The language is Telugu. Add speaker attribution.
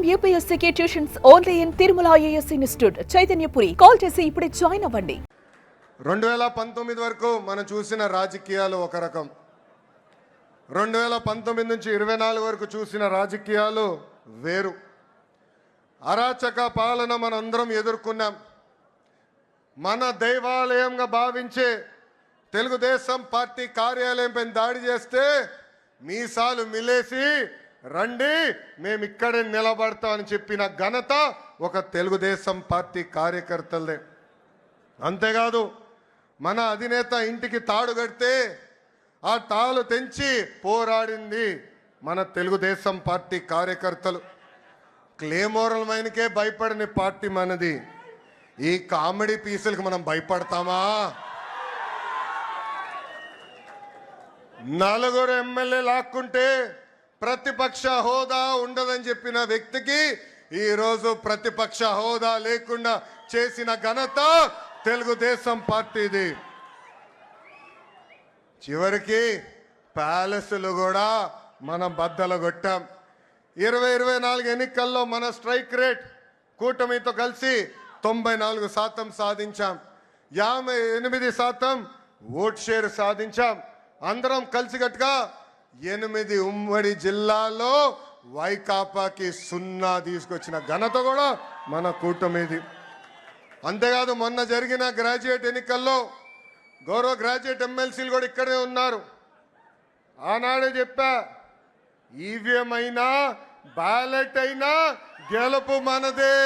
Speaker 1: IIM UPSC tuitions only in Tirumala IAS institute Chaitanyapuri. Call చేసి ఇప్పుడే జాయిన్ అవ్వండి.
Speaker 2: 2019 వరకు మనం చూసిన రాజకీయాలు ఒక రకం, 2019 నుంచి 24 వరకు చూసిన రాజకీయాలు వేరు. అరాచక పాలన మనందరం ఎదుర్కొన్నాం. మన దైవాలయంగా భావించే తెలుగుదేశం పార్టీ కార్యాలయం పైన దాడి చేస్తే మీసాలు మిలేసి రండి మేము ఇక్కడే నిలబడతామని చెప్పిన ఘనత ఒక తెలుగుదేశం పార్టీ కార్యకర్తలదే. అంతేకాదు మన అధినేత ఇంటికి తాడు కడితే ఆ తాళు తెంచి పోరాడింది మన తెలుగుదేశం పార్టీ కార్యకర్తలు. క్లేమోరల్ మైన్కే భయపడని పార్టీ మనది. ఈ కామెడీ పీసులకు మనం భయపడతామా? 4 ఎమ్మెల్యే లాక్కుంటే ప్రతిపక్ష హోదా ఉండదని చెప్పిన వ్యక్తికి ఈరోజు ప్రతిపక్ష హోదా లేకుండా చేసిన ఘనత తెలుగుదేశం పార్టీది. చివరికి ప్యాలెస్లు కూడా మనం బద్దలు కొట్టాం. 2024 ఎన్నికల్లో మన స్ట్రైక్ రేట్ కూటమితో కలిసి 94% సాధించాం. 58% ఓట్ షేర్ సాధించాం. అందరం కలిసికట్టుగా 8 ఉమ్మడి జిల్లాల్లో వైకాపాకి 0 తీసుకొచ్చిన ఘనత కూడా మన కూటమిది. అంతేకాదు మొన్న జరిగిన గ్రాడ్యుయేట్ ఎన్నికల్లో గౌరవ గ్రాడ్యుయేట్ ఎమ్మెల్సీలు కూడా ఇక్కడే ఉన్నారు. ఆనాడే చెప్పా, ఈవీఎం అయినా బ్యాలెట్ అయినా గెలుపు మనదే.